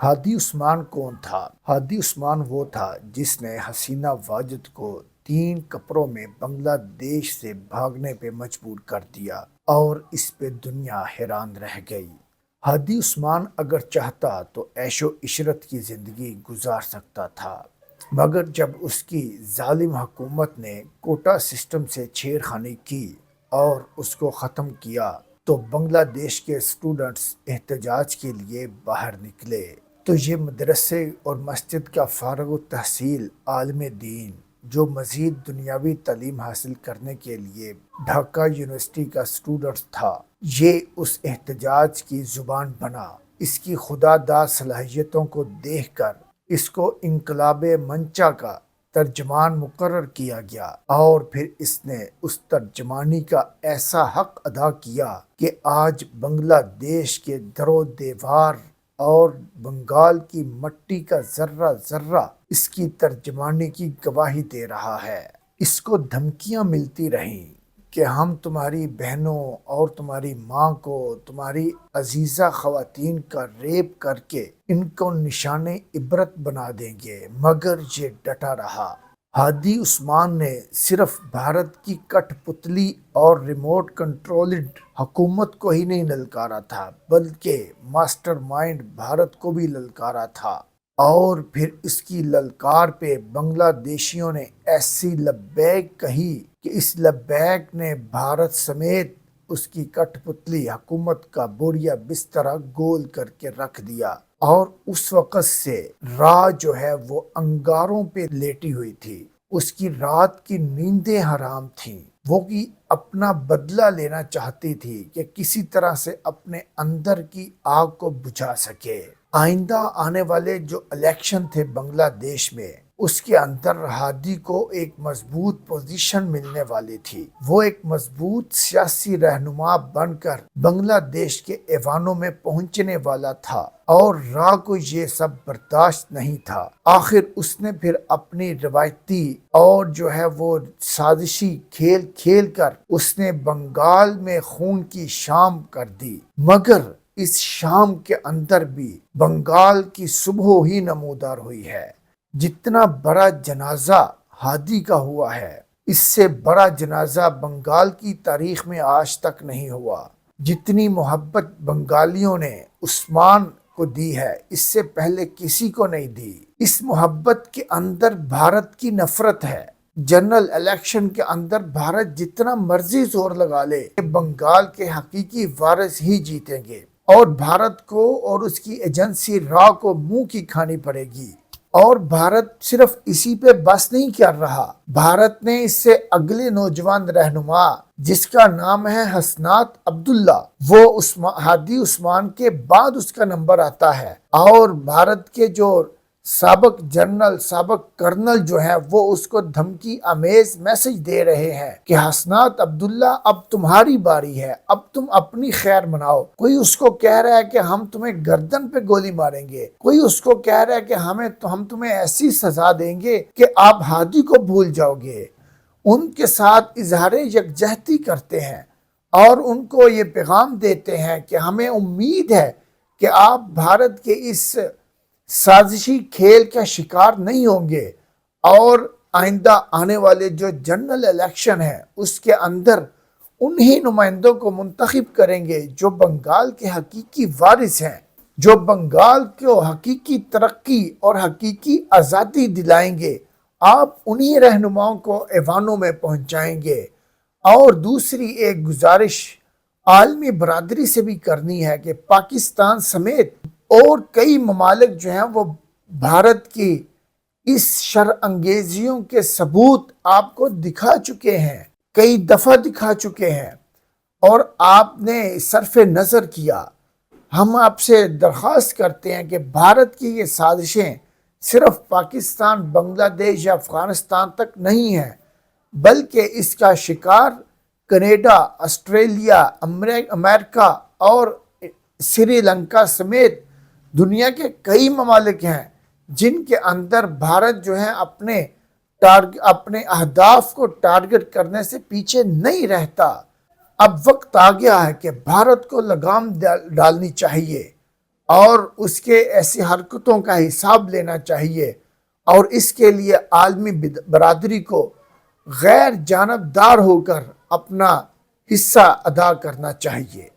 ہادی عثمان کون تھا؟ ہادی عثمان وہ تھا جس نے حسینہ واجد کو 3 کپڑوں میں بنگلہ دیش سے بھاگنے پہ مجبور کر دیا اور اس پہ دنیا حیران رہ گئی۔ ہادی عثمان اگر چاہتا تو عیش و عشرت کی زندگی گزار سکتا تھا، مگر جب اس کی ظالم حکومت نے کوٹا سسٹم سے چھیڑ خانی کی اور اس کو ختم کیا تو بنگلہ دیش کے اسٹوڈنٹس احتجاج کے لیے باہر نکلے۔ تو یہ مدرسے اور مسجد کا فارغ التحصیل عالم دین جو مزید دنیاوی تعلیم حاصل کرنے کے لیے ڈھاکہ یونیورسٹی کا اسٹوڈنٹ تھا، یہ اس احتجاج کی زبان بنا۔ اس کی خدا داد صلاحیتوں کو دیکھ کر اس کو انقلاب منچا کا ترجمان مقرر کیا گیا اور پھر اس نے اس ترجمانی کا ایسا حق ادا کیا کہ آج بنگلہ دیش کے در و دیوار اور بنگال کی مٹی کا ذرہ ذرہ اس کی ترجمانی کی گواہی دے رہا ہے۔ اس کو دھمکیاں ملتی رہیں کہ ہم تمہاری بہنوں اور تمہاری ماں کو، تمہاری عزیزہ خواتین کا ریپ کر کے ان کو نشان عبرت بنا دیں گے، مگر یہ ڈٹا رہا۔ ہادی عثمان نے صرف بھارت کی کٹ پتلی اور ریموٹ کنٹرولڈ حکومت کو ہی نہیں للکارا تھا، بلکہ ماسٹر مائنڈ بھارت کو بھی للکارا تھا۔ اور پھر اس کی للکار پہ بنگلہ دیشیوں نے ایسی لبیک کہی کہ اس لبیک نے بھارت سمیت اس کی کٹ پتلی حکومت کا بوریا بسترا گول کر کے رکھ دیا، اور اس وقت سے جو ہے وہ انگاروں پہ لیٹی ہوئی تھی۔ اس کی رات کی نیندیں حرام تھیں۔ وہ کی اپنا بدلہ لینا چاہتی تھی کہ کسی طرح سے اپنے اندر کی آگ کو بجھا سکے۔ آئندہ آنے والے جو الیکشن تھے بنگلہ دیش میں، اس کے اندر ہادی کو ایک مضبوط پوزیشن ملنے والی تھی۔ وہ ایک مضبوط سیاسی رہنما بن کر بنگلہ دیش کے ایوانوں میں پہنچنے والا تھا، اور کو یہ سب برداشت نہیں تھا۔ آخر اس نے پھر اپنی روایتی اور جو ہے وہ سازشی کھیل کھیل کر اس نے بنگال میں خون کی شام کر دی، مگر اس شام کے اندر بھی بنگال کی صبح ہی نمودار ہوئی ہے۔ جتنا بڑا جنازہ ہادی کا ہوا ہے، اس سے بڑا جنازہ بنگال کی تاریخ میں آج تک نہیں ہوا۔ جتنی محبت بنگالیوں نے عثمان کو دی ہے، اس سے پہلے کسی کو نہیں دی۔ اس محبت کے اندر بھارت کی نفرت ہے۔ جنرل الیکشن کے اندر بھارت جتنا مرضی زور لگا لے، بنگال کے حقیقی وارث ہی جیتیں گے، اور بھارت کو اور اس کی ایجنسی کو منہ کی کھانی پڑے گی۔ اور بھارت صرف اسی پہ بس نہیں کر رہا، بھارت نے اس سے اگلے نوجوان رہنما جس کا نام ہے حسنات عبداللہ، وہ ہادی عثمان کے بعد اس کا نمبر آتا ہے، اور بھارت کے جو سابق جنرل، سابق کرنل جو ہیں، وہ اس کو دھمکی آمیز میسج دے رہے ہیں کہ حسنات عبداللہ اب تمہاری باری ہے، اب تم اپنی خیر مناؤ۔ کوئی اس کو کہہ رہا ہے کہ ہم تمہیں گردن پہ گولی ماریں گے، کوئی اس کو کہہ رہا ہے کہ ہم تمہیں ایسی سزا دیں گے کہ آپ ہادی کو بھول جاؤ گے۔ ان کے ساتھ اظہار یکجہتی کرتے ہیں اور ان کو یہ پیغام دیتے ہیں کہ ہمیں امید ہے کہ آپ بھارت کے اس سازشی کھیل کا شکار نہیں ہوں گے، اور آئندہ آنے والے جو جنرل الیکشن ہے اس کے اندر انہی نمائندوں کو منتخب کریں گے جو بنگال کے حقیقی وارث ہیں، جو بنگال کو حقیقی ترقی اور حقیقی آزادی دلائیں گے۔ آپ انہی رہنماؤں کو ایوانوں میں پہنچائیں گے۔ اور دوسری ایک گزارش عالمی برادری سے بھی کرنی ہے کہ پاکستان سمیت اور کئی ممالک جو ہیں وہ بھارت کی اس شر انگیزیوں کے ثبوت آپ کو دکھا چکے ہیں، کئی دفعہ دکھا چکے ہیں، اور آپ نے صرف نظر کیا۔ ہم آپ سے درخواست کرتے ہیں کہ بھارت کی یہ سازشیں صرف پاکستان، بنگلہ دیش یا افغانستان تک نہیں ہیں، بلکہ اس کا شکار کینیڈا، آسٹریلیا، امریکہ اور سری لنکا سمیت دنیا کے کئی ممالک ہیں، جن کے اندر بھارت جو ہے اپنے اہداف کو ٹارگٹ کرنے سے پیچھے نہیں رہتا۔ اب وقت آ گیا ہے کہ بھارت کو لگام ڈالنی چاہیے اور اس کے ایسی حرکتوں کا حساب لینا چاہیے، اور اس کے لیے عالمی برادری کو غیر جانبدار ہو کر اپنا حصہ ادا کرنا چاہیے۔